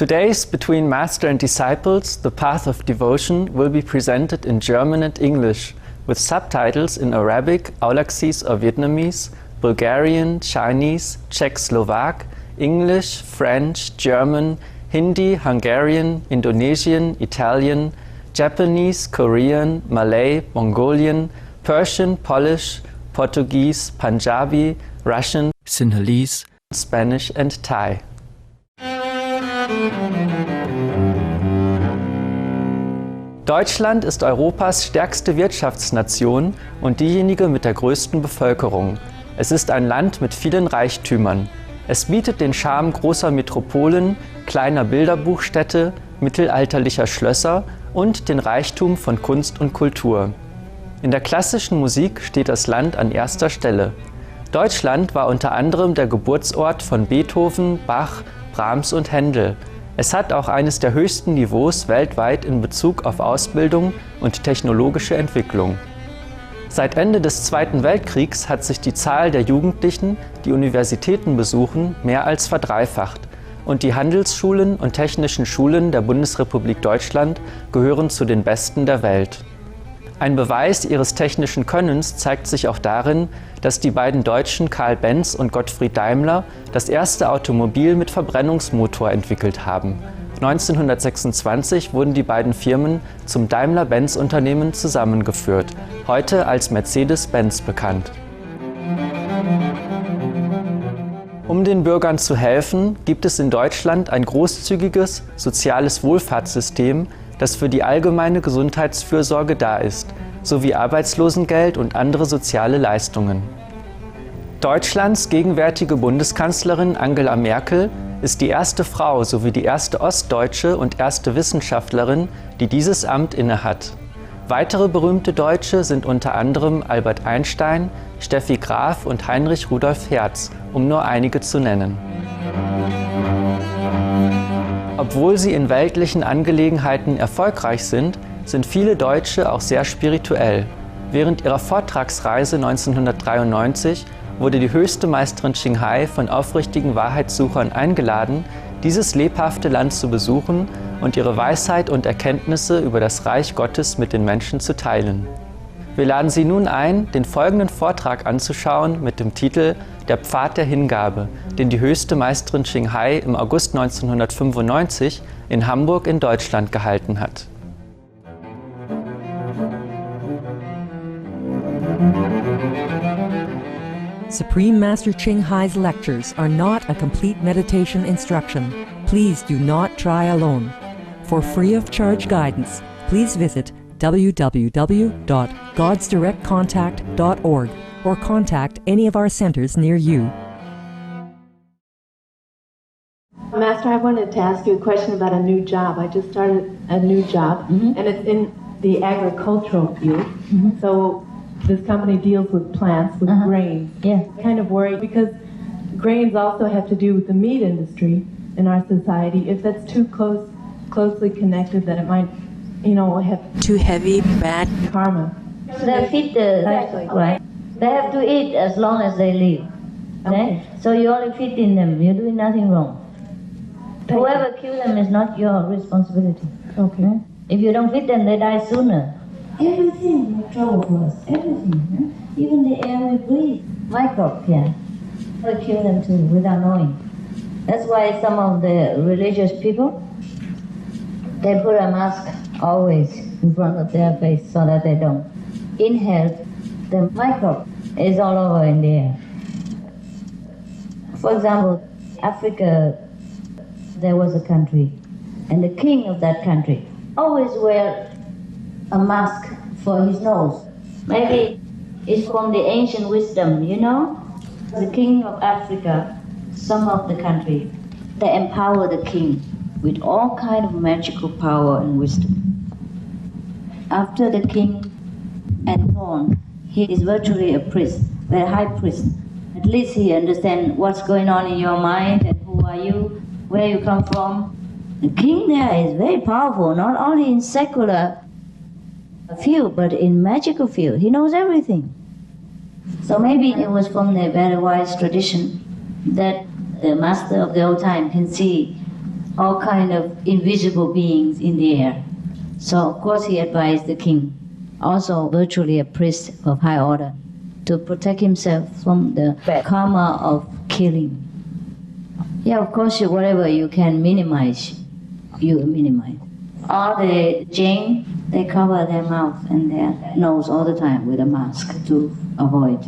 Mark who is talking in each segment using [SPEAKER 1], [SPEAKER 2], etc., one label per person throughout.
[SPEAKER 1] Today's Between Master and Disciples, The Path of Devotion will be presented in German and English, with subtitles in Arabic, Aulaxese or Vietnamese, Bulgarian, Chinese, Czech, Slovak, English, French, German, Hindi, Hungarian, Indonesian, Italian, Japanese, Korean, Malay, Mongolian, Persian, Polish, Portuguese, Punjabi, Russian, Sinhalese, Spanish and Thai. Deutschland ist Europas stärkste Wirtschaftsnation und diejenige mit der größten Bevölkerung. Es ist ein Land mit vielen Reichtümern. Es bietet den Charme großer Metropolen, kleiner Bilderbuchstädte, mittelalterlicher Schlösser und den Reichtum von Kunst und Kultur. In der klassischen Musik steht das Land an erster Stelle. Deutschland war unter anderem der Geburtsort von Beethoven, Bach, Brahms und Händel. Es hat auch eines der höchsten Niveaus weltweit in Bezug auf Ausbildung und technologische Entwicklung. Seit Ende des Zweiten Weltkriegs hat sich die Zahl der Jugendlichen, die Universitäten besuchen, mehr als verdreifacht. Und die Handelsschulen und technischen Schulen der Bundesrepublik Deutschland gehören zu den besten der Welt. Ein Beweis ihres technischen Könnens zeigt sich auch darin, dass die beiden Deutschen Karl Benz und Gottfried Daimler das erste Automobil mit Verbrennungsmotor entwickelt haben. 1926 wurden die beiden Firmen zum Daimler-Benz-Unternehmen zusammengeführt, heute als Mercedes-Benz bekannt. Um den Bürgern zu helfen, gibt es in Deutschland ein großzügiges soziales Wohlfahrtssystem, das für die allgemeine Gesundheitsfürsorge da ist, sowie Arbeitslosengeld und andere soziale Leistungen. Deutschlands gegenwärtige Bundeskanzlerin Angela Merkel ist die erste Frau sowie die erste Ostdeutsche und erste Wissenschaftlerin, die dieses Amt innehat. Weitere berühmte Deutsche sind unter anderem Albert Einstein, Steffi Graf und Heinrich Rudolf Hertz, um nur einige zu nennen. Obwohl sie in weltlichen Angelegenheiten erfolgreich sind, sind viele Deutsche auch sehr spirituell. Während ihrer Vortragsreise 1993 wurde die höchste Meisterin Qinghai von aufrichtigen Wahrheitssuchern eingeladen, dieses lebhafte Land zu besuchen und ihre Weisheit und Erkenntnisse über das Reich Gottes mit den Menschen zu teilen. Wir laden Sie nun ein, den folgenden Vortrag anzuschauen mit dem Titel Der Pfad der Hingabe, den die höchste Meisterin Qinghai im August 1995 in Hamburg in Deutschland gehalten hat.
[SPEAKER 2] Supreme Master Qinghai's lectures are not a complete meditation instruction. Please do not try alone. For free of charge guidance, please visit www.godsdirectcontact.org or contact any of our centers near you.
[SPEAKER 3] Master, I wanted to ask you a question about a new job. I just started a new job, and it's in the agricultural field. So this company deals with plants, with grains.
[SPEAKER 4] Yeah.
[SPEAKER 3] I'm kind of worried because grains also have to do with the meat industry in our society. If that's too closely connected, that it might, have
[SPEAKER 2] Too heavy, bad.
[SPEAKER 3] karma.
[SPEAKER 4] They feed the right. They have to eat as long as they live. Okay? So you only feeding them. You're doing nothing wrong. Whoever kills them is not your responsibility.
[SPEAKER 3] Okay.
[SPEAKER 4] If you don't feed them, they die sooner.
[SPEAKER 5] Everything is trouble for us. Everything. Even the air we breathe.
[SPEAKER 4] Microbes, yeah. They kill them too without knowing. That's why some of the religious people, they put a mask always in front of their face so that they don't inhale the microbe. Is all over in the air. For example, Africa, there was a country, and the king of that country always wear a mask for his nose. Maybe it's from the ancient wisdom, The king of Africa, some of the country, they empower the king with all kind of magical power and wisdom. After the king enthroned, he is virtually a priest, a high priest. At least he understands what's going on in your mind and who are you, where you come from. The king there is very powerful, not only in secular field, but in magical field. He knows everything. So maybe it was from the very wise tradition that the master of the old time can see all kind of invisible beings in the air. So of course he advised the king, also virtually a priest of high order, to protect himself from the karma of killing. Yeah, of course, whatever you can minimize, you minimize. All the Jain, they cover their mouth and their nose all the time with a mask to avoid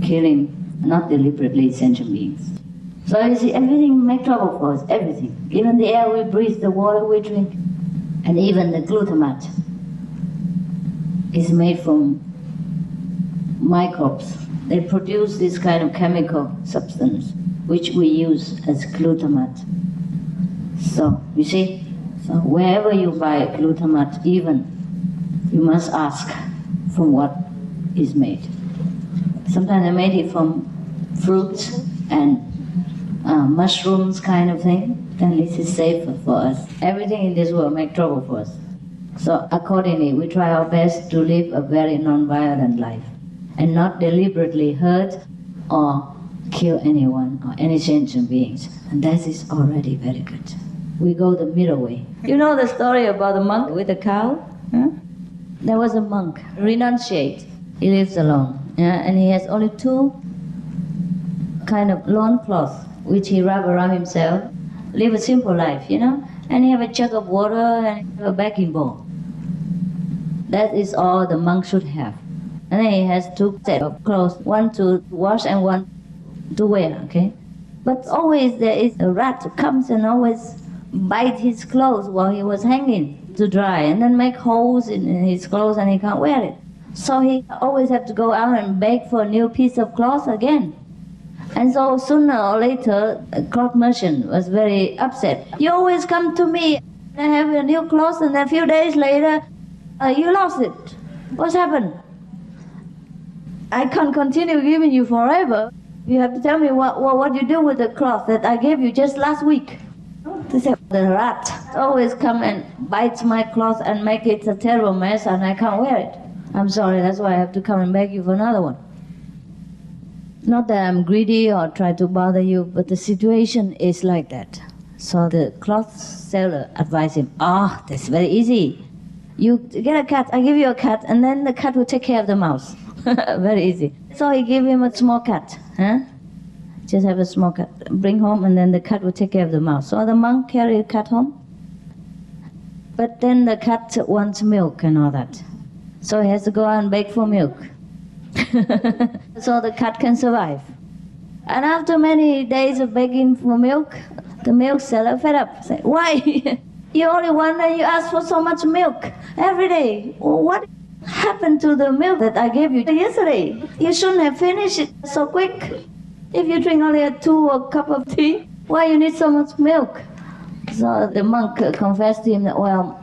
[SPEAKER 4] killing, not deliberately, sentient beings. So you see, everything makes trouble for us, everything. Even the air we breathe, the water we drink, and even the glutamate is made from microbes. They produce this kind of chemical substance, which we use as glutamate. So, you see, so wherever you buy glutamate, even, you must ask from what is made. Sometimes they made it from fruits and mushrooms kind of thing, then this is safer for us. Everything in this world makes trouble for us. So accordingly, we try our best to live a very non-violent life and not deliberately hurt or kill anyone or any sentient beings. And that is already very good. We go the middle way. You know the story about the monk with the cow? Huh? There was a monk, renunciate. He lives alone, and he has only 2 kind of loin cloths which he wrap around himself. Live a simple life, and he have a jug of water and a baking bowl. That is all the monk should have. And then he has 2 sets of clothes, one to wash and one to wear, okay? But always there is a rat who comes and always bite his clothes while he was hanging to dry, and then make holes in his clothes and he can't wear it. So he always have to go out and beg for a new piece of cloth again. And so sooner or later, a cloth merchant was very upset. You always come to me and have a new cloth, and a few days later, you lost it. What's happened? I can't continue giving you forever. You have to tell me what you do with the cloth that I gave you just last week. They say, the rat always come and bites my cloth and make it a terrible mess, and I can't wear it. I'm sorry, that's why I have to come and beg you for another one. Not that I'm greedy or try to bother you, but the situation is like that. So the cloth seller advised him, that's very easy. You get a cat, I give you a cat, and then the cat will take care of the mouse. Very easy. So he gave him a small cat. Just have a small cat, bring home, and then the cat will take care of the mouse. So the monk carried the cat home. But then the cat wants milk and all that. So he has to go out and beg for milk. So the cat can survive. And after many days of begging for milk, the milk seller fed up. Said, why? You only one and you ask for so much milk every day. What happened to the milk that I gave you yesterday? You shouldn't have finished it so quick. If you drink only a 2 cup of tea, why you need so much milk? So the monk confessed to him that, well,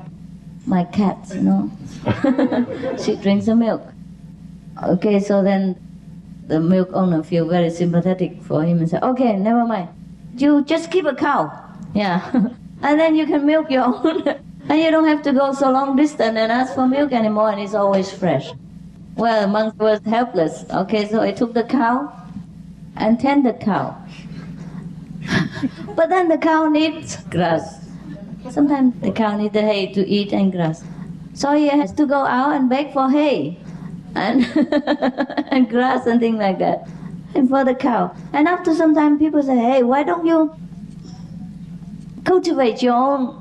[SPEAKER 4] my cat, she drinks the milk. Okay, so then the milk owner feel very sympathetic for him and said, okay, never mind. You just keep a cow. Yeah. And then you can milk your own. And you don't have to go so long distance and ask for milk anymore, and it's always fresh. Well, the monk was helpless. Okay, so he took the cow and tended the cow. But then the cow needs grass. Sometimes the cow needs the hay to eat and grass. So he has to go out and beg for hay and, and grass and things like that, and for the cow. And after some time, people say, hey, why don't you cultivate your own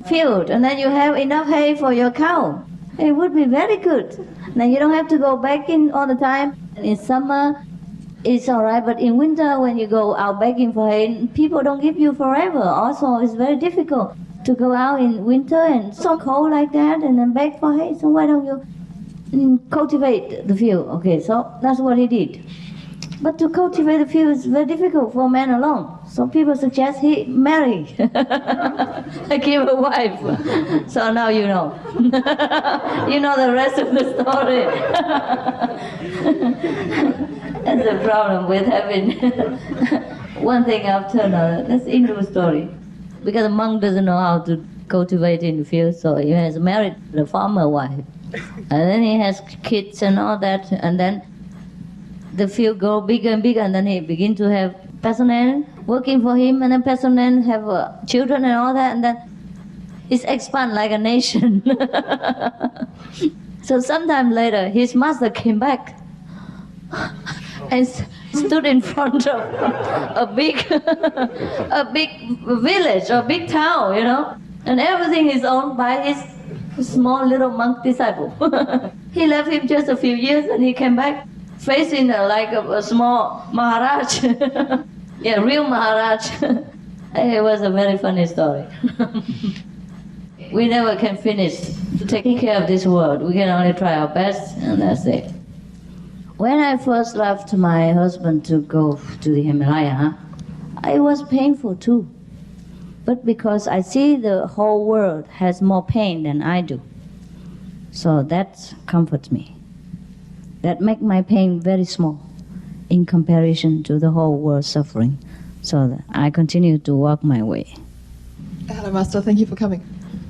[SPEAKER 4] field, and then you have enough hay for your cow? It would be very good. Then you don't have to go back in all the time. In summer, it's all right, but in winter, when you go out begging for hay, people don't give you forever. Also, it's very difficult to go out in winter and so cold like that and then beg for hay. So why don't you cultivate the field? Okay, so that's what he did. But to cultivate the field is very difficult for a man alone. So people suggest he marry, give a wife. So now you know. You know the rest of the story. That's the problem with having one thing after another. That's Hindu story. Because the monk doesn't know how to cultivate in the field, so he has married the farmer wife. And then he has kids and all that, and then the field grow bigger and bigger, and then he begin to have personnel working for him, and then personnel have children and all that, and then it's expand like a nation. So sometime later, his master came back and stood in front of a big village or big town, and everything is owned by his small little monk disciple. He left him just a few years, and he came back facing like a small Maharaj. Yeah, real Maharaj. It was a very funny story. We never can finish taking care of this world. We can only try our best, and that's it. When I first left my husband to go to the Himalaya, it was painful too. But because I see the whole world has more pain than I do, so that comforts me. That makes my pain very small in comparison to the whole world suffering. So that I continue to walk my way.
[SPEAKER 6] Hello, Master. Thank you for coming.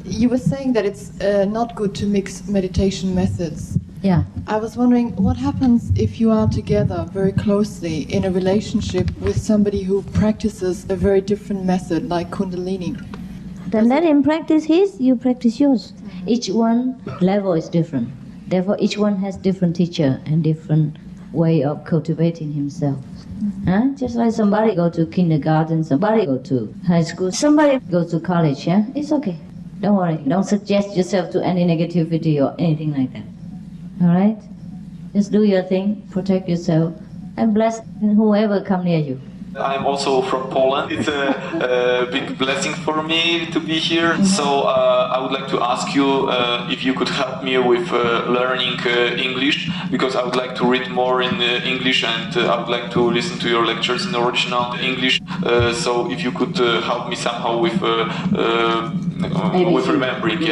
[SPEAKER 6] You were saying that it's not good to mix meditation methods.
[SPEAKER 4] Yeah.
[SPEAKER 6] I was wondering, what happens if you are together very closely in a relationship with somebody who practices a very different method, like Kundalini?
[SPEAKER 4] Then let him practice his, you practice yours. Each one level is different. Therefore, each one has different teacher and different way of cultivating himself. Just like somebody go to kindergarten, somebody go to high school, somebody go to college, yeah? It's okay. Don't worry. Don't suggest yourself to any negativity or anything like that. All right? Just do your thing, protect yourself, and bless whoever come near you.
[SPEAKER 7] I'm also from Poland. It's a big blessing for me to be here. Mm-hmm. So I would like to ask you if you could help me with learning English, because I would like to read more in English, and I would like to listen to your lectures in original English. So if you could help me somehow with remembering,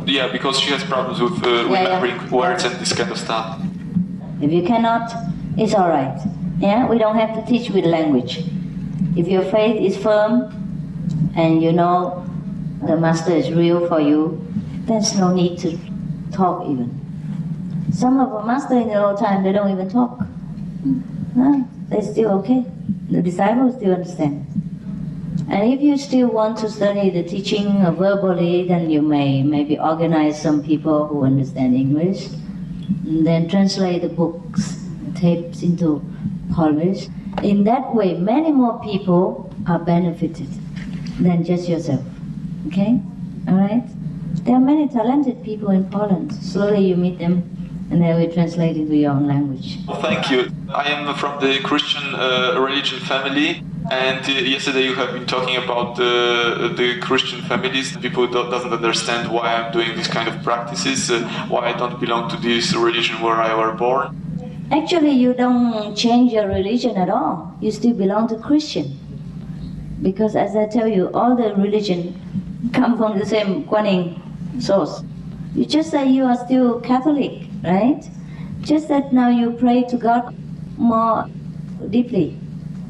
[SPEAKER 7] yeah, because she has problems with remembering words and this kind of stuff.
[SPEAKER 4] If you cannot, it's all right. Yeah, we don't have to teach with language. If your faith is firm and you know the Master is real for you, there's no need to talk even. Some of the Master in the old time, they don't even talk. They're still okay. The disciples still understand. And if you still want to study the teaching verbally, then you may maybe organize some people who understand English, and then translate the books, tapes into Polish. In that way, many more people are benefited than just yourself. Okay? All right? There are many talented people in Poland. Slowly you meet them, and they will translate into your own language.
[SPEAKER 7] Thank you. I am from the Christian religion family, and yesterday you have been talking about the Christian families. People doesn't understand why I'm doing this kind of practices, why I don't belong to this religion where I was born.
[SPEAKER 4] Actually, you don't change your religion at all. You still belong to Christian. Because as I tell you, all the religion come from the same Guanyin source. You just say you are still Catholic, right? Just that now you pray to God more deeply.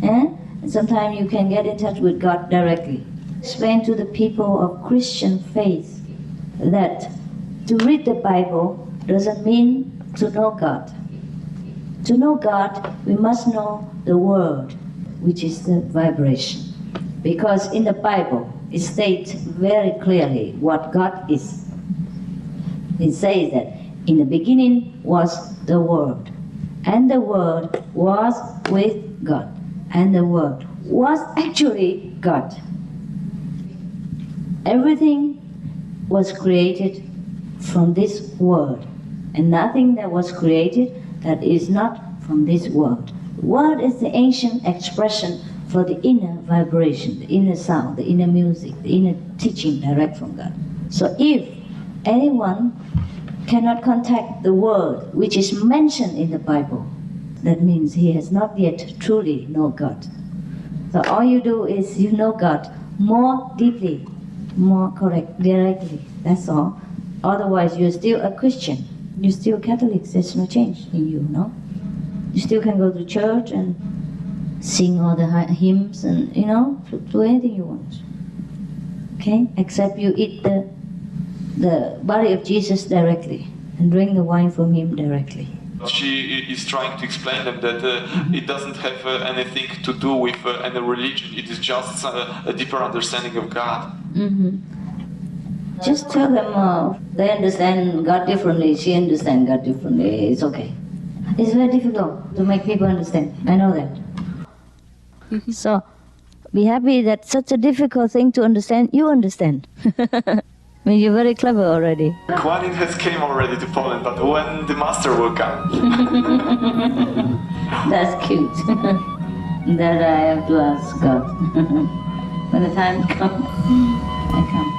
[SPEAKER 4] And sometimes you can get in touch with God directly. Explain to the people of Christian faith that to read the Bible doesn't mean to know God. To know God, we must know the word, which is the vibration. Because in the Bible, it states very clearly what God is. It says that in the beginning was the Word, and the Word was with God, and the Word was actually God. Everything was created from this Word, and nothing that was created that is not from this word. Word is the ancient expression for the inner vibration, the inner sound, the inner music, the inner teaching direct from God. So if anyone cannot contact the word which is mentioned in the Bible, that means he has not yet truly known God. So all you do is you know God more deeply, more correct, directly, that's all. Otherwise you're still a Christian. You're still Catholics, there's no change in you, no? You still can go to church and sing all the hymns and, do anything you want. Okay? Except you eat the body of Jesus directly and drink the wine from him directly.
[SPEAKER 7] She is trying to explain them that it doesn't have anything to do with any religion. It is just a deeper understanding of God.
[SPEAKER 4] Just tell them they understand God differently, she understands God differently, it's okay. It's very difficult to make people understand, I know that. So, be happy that such a difficult thing to understand, you understand. I mean, you're very clever already.
[SPEAKER 7] Kwan has came already to Poland, but when the master will come?
[SPEAKER 4] That's cute. That I have to ask God. When the time comes, I come.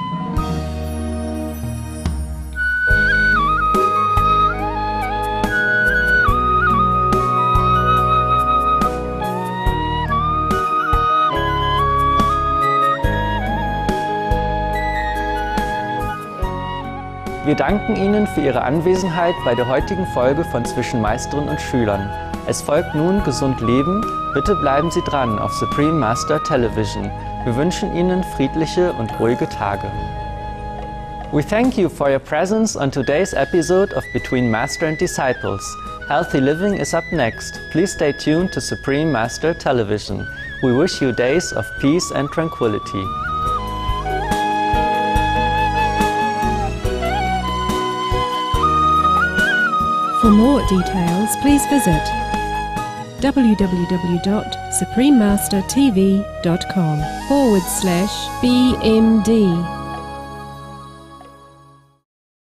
[SPEAKER 1] Wir danken Ihnen für Ihre Anwesenheit bei der heutigen Folge von Zwischen Meisterin und Schülern. Es folgt nun Gesund Leben. Bitte bleiben Sie dran auf Supreme Master Television. Wir wünschen Ihnen friedliche und ruhige Tage. We thank you for your presence on today's episode of Between Master and Disciples. Healthy living is up next. Please stay tuned to Supreme Master Television. We wish you days of peace and tranquility.
[SPEAKER 8] For more details, please visit www.suprememastertv.com/BMD